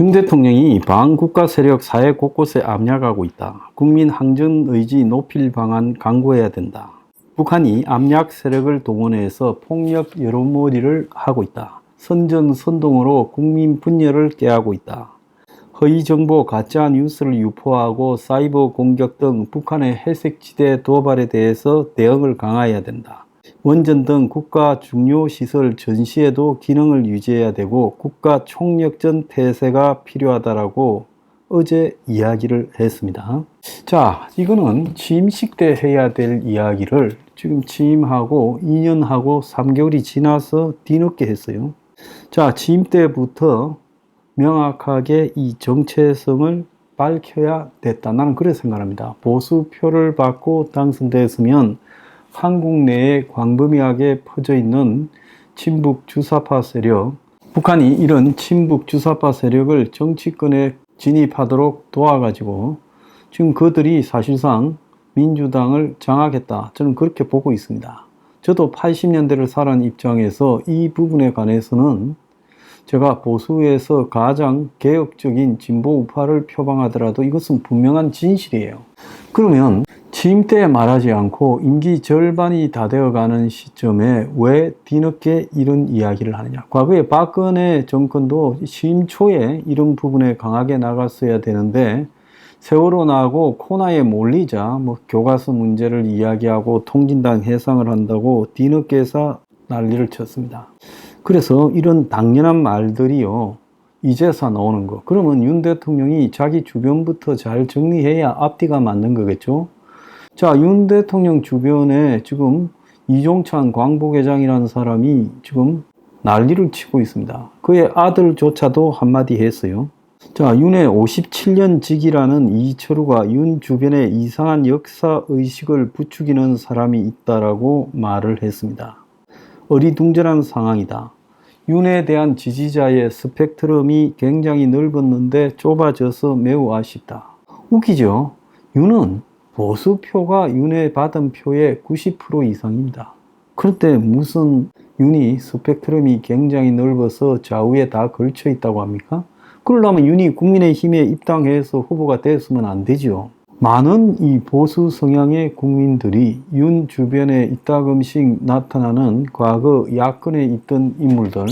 윤 대통령이 반국가 세력 사회 곳곳에 압력하고 있다. 국민 항전 의지 높일 방안 강구해야 된다. 북한이 압력 세력을 동원해서 폭력 여론몰이를 하고 있다. 선전선동으로 국민 분열을 깨하고 있다. 허위정보, 가짜 뉴스를 유포하고 사이버 공격 등 북한의 회색지대 도발에 대해서 대응을 강화해야 된다. 원전 등 국가 중요 시설 전시에도 기능을 유지해야 되고 국가 총력전 태세가 필요하다라고 어제 이야기를 했습니다. 자, 이거는 취임식 때 해야 될 이야기를 지금 취임하고 2년하고 3개월이 지나서 뒤늦게 했어요. 자, 취임 때부터 명확하게 이 정체성을 밝혀야 됐다. 나는 그렇게 생각합니다. 보수표를 받고 당선됐으면 한국 내에 광범위하게 퍼져 있는 친북 주사파 세력, 북한이 이런 친북 주사파 세력을 정치권에 진입하도록 도와가지고 지금 그들이 사실상 민주당을 장악했다. 저는 그렇게 보고 있습니다. 저도 80년대를 살아온 입장에서 이 부분에 관해서는 제가 보수에서 가장 개혁적인 진보 우파를 표방하더라도 이것은 분명한 진실이에요. 그러면 취임 때 말하지 않고 임기 절반이 다 되어가는 시점에 왜 뒤늦게 이런 이야기를 하느냐. 과거에 박근혜 정권도 취임 초에 이런 부분에 강하게 나갔어야 되는데 세월호 나고 코너에 몰리자 교과서 문제를 이야기하고 통진당 해상을 한다고 뒤늦게서 난리를 쳤습니다. 그래서 이런 당연한 말들이요, 이제서 나오는 거. 그러면 윤 대통령이 자기 주변부터 잘 정리해야 앞뒤가 맞는 거겠죠. 자, 윤 대통령 주변에 지금 이종찬 광복회장이라는 사람이 지금 난리를 치고 있습니다. 그의 아들조차도 한마디 했어요. 자, 윤의 57년 직이라는 이철우가 윤 주변에 이상한 역사의식을 부추기는 사람이 있다라고 말을 했습니다. 어리둥절한 상황이다. 윤에 대한 지지자의 스펙트럼이 굉장히 넓었는데 좁아져서 매우 아쉽다. 웃기죠? 윤은 보수표가 윤에 받은 표의 90% 이상입니다. 그런데 무슨 윤이 스펙트럼이 굉장히 넓어서 좌우에 다 걸쳐 있다고 합니까? 그러려면 윤이 국민의힘에 입당해서 후보가 됐으면 안 되죠. 많은 이 보수 성향의 국민들이 윤 주변에 이따금씩 나타나는 과거 야권에 있던 인물들,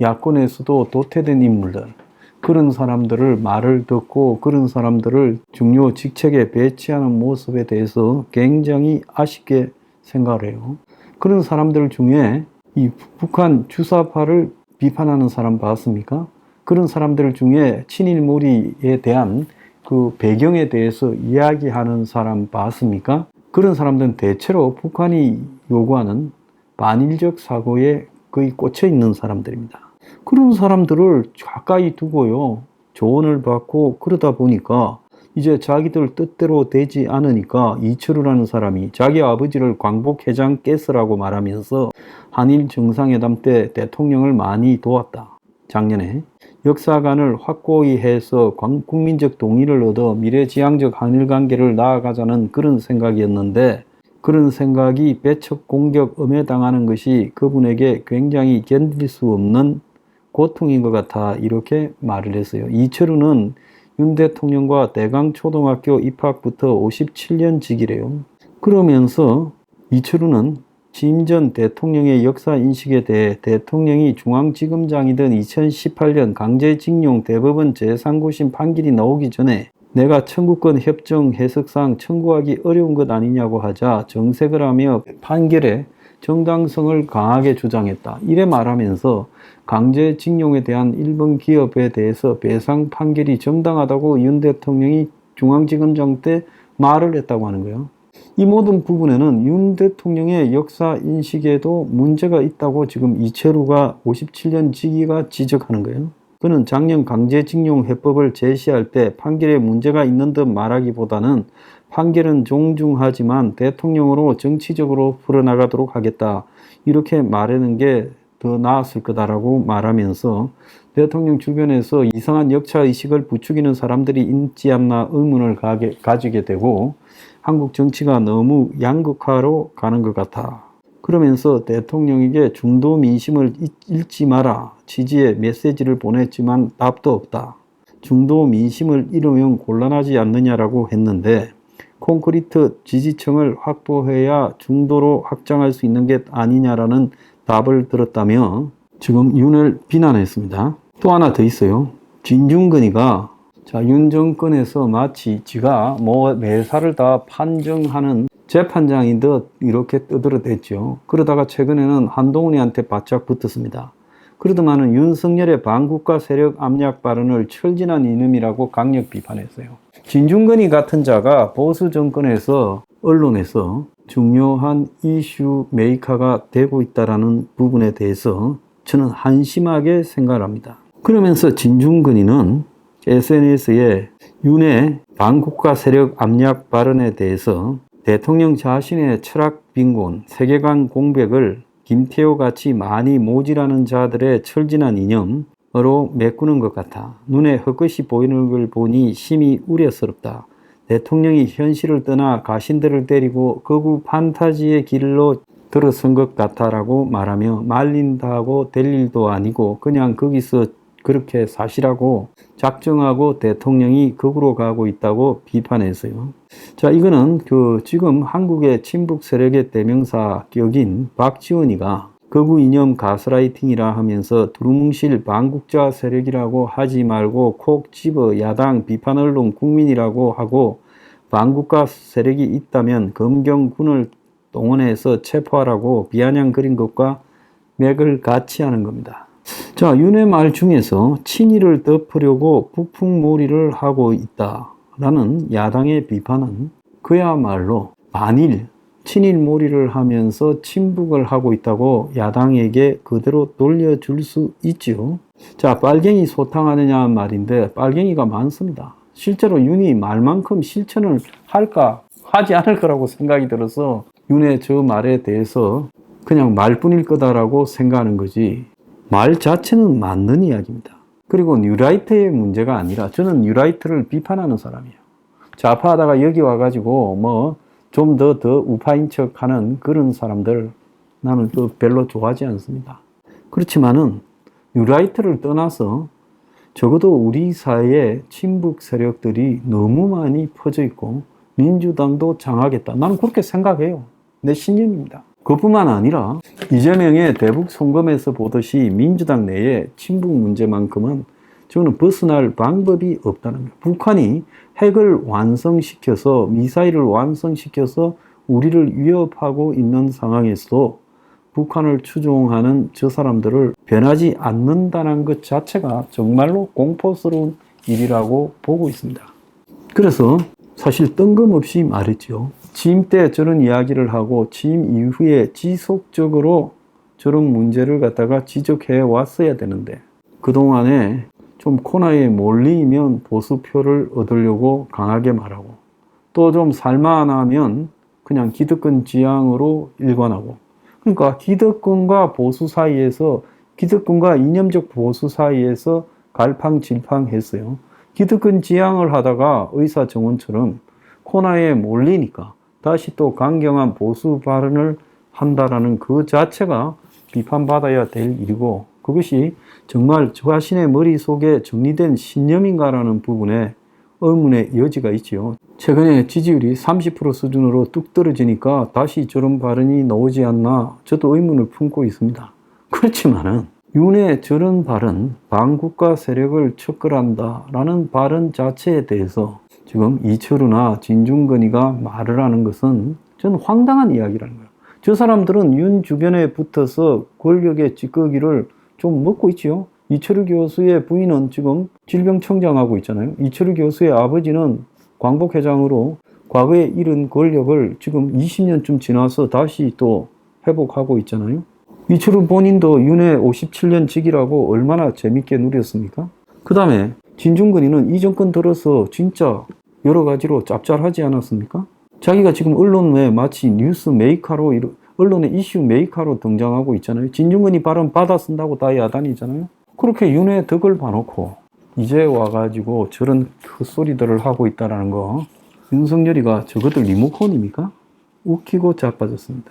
야권에서도 도태된 인물들, 그런 사람들을 말을 듣고 그런 사람들을 중요 직책에 배치하는 모습에 대해서 굉장히 아쉽게 생각을 해요. 그런 사람들 중에 이 북한 주사파를 비판하는 사람 봤습니까? 그런 사람들 중에 친일몰이에 대한 그 배경에 대해서 이야기하는 사람 봤습니까? 그런 사람들은 대체로 북한이 요구하는 반일적 사고에 거의 꽂혀 있는 사람들입니다. 그런 사람들을 가까이 두고요, 조언을 받고 그러다 보니까 이제 자기들 뜻대로 되지 않으니까 이철우라는 사람이 자기 아버지를 광복회장 깼으라고 말하면서 한일 정상회담 때 대통령을 많이 도왔다. 작년에 역사관을 확고히 해서 국민적 동의를 얻어 미래지향적 한일관계를 나아가자는 그런 생각이었는데, 그런 생각이 배척 공격 음해당하는 것이 그분에게 굉장히 견딜 수 없는 고통인 것 같아 이렇게 말을 했어요. 이철우는 윤 대통령과 대강초등학교 입학부터 57년 직이래요. 그러면서 이철우는 취임 전 대통령의 역사인식에 대해 대통령이 중앙지검장이던 2018년 강제징용 대법원 제3구심 판결이 나오기 전에 내가 청구권 협정 해석상 청구하기 어려운 것 아니냐고 하자 정색을 하며 판결의 정당성을 강하게 주장했다. 이래 말하면서 강제징용에 대한 일본 기업에 대해서 배상 판결이 정당하다고 윤 대통령이 중앙지검장 때 말을 했다고 하는 거예요. 이 모든 부분에는 윤 대통령의 역사 인식에도 문제가 있다고 지금 이철우가 57년 직위가 지적하는 거예요. 그는 작년 강제징용 해법을 제시할 때 판결에 문제가 있는 듯 말하기보다는 판결은 존중하지만 대통령으로 정치적으로 풀어나가도록 하겠다, 이렇게 말하는 게 더 나았을 거다라고 말하면서 대통령 주변에서 이상한 역사의식을 부추기는 사람들이 있지 않나 의문을 가지게 되고 한국 정치가 너무 양극화로 가는 것 같아. 그러면서 대통령에게 중도 민심을 잃지 마라 취지의 메시지를 보냈지만 답도 없다. 중도 민심을 잃으면 곤란하지 않느냐라고 했는데 콘크리트 지지층을 확보해야 중도로 확장할 수 있는 게 아니냐라는 답을 들었다며 지금 윤을 비난했습니다. 또 하나 더 있어요. 진중근이가 윤 정권에서 마치 지가 매사를 다 판정하는 재판장인 듯 이렇게 떠들어댔죠. 그러다가 최근에는 한동훈이한테 바짝 붙었습니다. 그러더만은 윤석열의 반국가 세력 압력 발언을 철진한 이념이라고 강력 비판했어요. 진중근이 같은 자가 보수 정권에서 언론에서 중요한 이슈 메이커가 되고 있다는 부분에 대해서 저는 한심하게 생각을 합니다. 그러면서 진중근이는 SNS에 윤의 반국가 세력 압력 발언에 대해서 대통령 자신의 철학 빈곤, 세계관 공백을 김태호 같이 많이 모질하는 자들의 철진한 이념으로 메꾸는 것 같아 눈에 헛것이 보이는 걸 보니 심히 우려스럽다. 대통령이 현실을 떠나 가신들을 데리고 거구 판타지의 길로 들어선 것 같아라고 말하며 말린다고 될 일도 아니고 그냥 거기서 그렇게 사실하고 작정하고 대통령이 거꾸로 가고 있다고 비판했어요. 이거는 지금 한국의 친북 세력의 대명사 격인 박지원이가 거구 이념 가스라이팅이라 하면서 두루뭉실 반국자 세력이라고 하지 말고 콕 집어 야당 비판 언론 국민이라고 하고 반국가 세력이 있다면 검경군을 동원해서 체포하라고 비아냥거린 것과 맥을 같이 하는 겁니다. 윤의 말 중에서 친일을 덮으려고 북풍몰이를 하고 있다라는 야당의 비판은 그야말로 만일 친일몰이를 하면서 친북을 하고 있다고 야당에게 그대로 돌려줄 수 있죠. 빨갱이 소탕하느냐 말인데 빨갱이가 많습니다. 실제로 윤이 말만큼 실천을 할까 하지 않을 거라고 생각이 들어서 윤의 저 말에 대해서 그냥 말뿐일 거다라고 생각하는 거지 말 자체는 맞는 이야기입니다. 그리고 뉴라이트의 문제가 아니라 저는 뉴라이트를 비판하는 사람이에요. 좌파하다가 여기 와가지고 좀 더 우파인 척 하는 그런 사람들 나는 별로 좋아하지 않습니다. 그렇지만은 뉴라이트를 떠나서 적어도 우리 사회에 친북 세력들이 너무 많이 퍼져 있고 민주당도 장하겠다. 나는 그렇게 생각해요. 내 신념입니다. 그뿐만 아니라 이재명의 대북 송금에서 보듯이 민주당 내에 친북 문제만큼은 저는 벗어날 방법이 없다는 거예요. 북한이 핵을 완성시켜서 미사일을 완성시켜서 우리를 위협하고 있는 상황에서도 북한을 추종하는 저 사람들을 변하지 않는다는 것 자체가 정말로 공포스러운 일이라고 보고 있습니다. 그래서 사실 뜬금없이 말했죠. 취임 때 저런 이야기를 하고 취임 이후에 지속적으로 저런 문제를 갖다가 지적해 왔어야 되는데 그동안에 좀 코너에 몰리면 보수표를 얻으려고 강하게 말하고 또 좀 살만하면 그냥 기득권 지향으로 일관하고 그러니까 기득권과 보수 사이에서 기득권과 이념적 보수 사이에서 갈팡질팡했어요. 기득권 지향을 하다가 의사정원처럼 코너에 몰리니까 다시 또 강경한 보수 발언을 한다라는 그 자체가 비판받아야 될 일이고 그것이 정말 저 자신의 머릿속에 정리된 신념인가라는 부분에 의문의 여지가 있지요. 최근에 지지율이 30% 수준으로 뚝 떨어지니까 다시 저런 발언이 나오지 않나 저도 의문을 품고 있습니다. 그렇지만은 윤의 저런 발언, 반국가 세력을 척결한다라는 발언 자체에 대해서 지금 이철우나 진중근이가 말을 하는 것은 저는 황당한 이야기라는 거예요. 저 사람들은 윤 주변에 붙어서 권력의 찌꺼기를 좀 먹고 있지요. 이철우 교수의 부인은 지금 질병청장하고 있잖아요. 이철우 교수의 아버지는 광복회장으로 과거에 잃은 권력을 지금 20년쯤 지나서 다시 또 회복하고 있잖아요. 이철우 본인도 윤회 57년 직이라고 얼마나 재밌게 누렸습니까? 그 다음에 진중근이는 이 정권 들어서 진짜 여러 가지로 짭짤하지 않았습니까? 자기가 지금 언론에 마치 뉴스 메이커로 언론의 이슈 메이커로 등장하고 있잖아요. 진중근이 발언 받아 쓴다고 다 야단이잖아요. 그렇게 윤회 덕을 봐놓고 이제 와가지고 저런 헛소리들을 하고 있다는 거 윤석열이가 저것들 리모컨입니까? 웃기고 자빠졌습니다.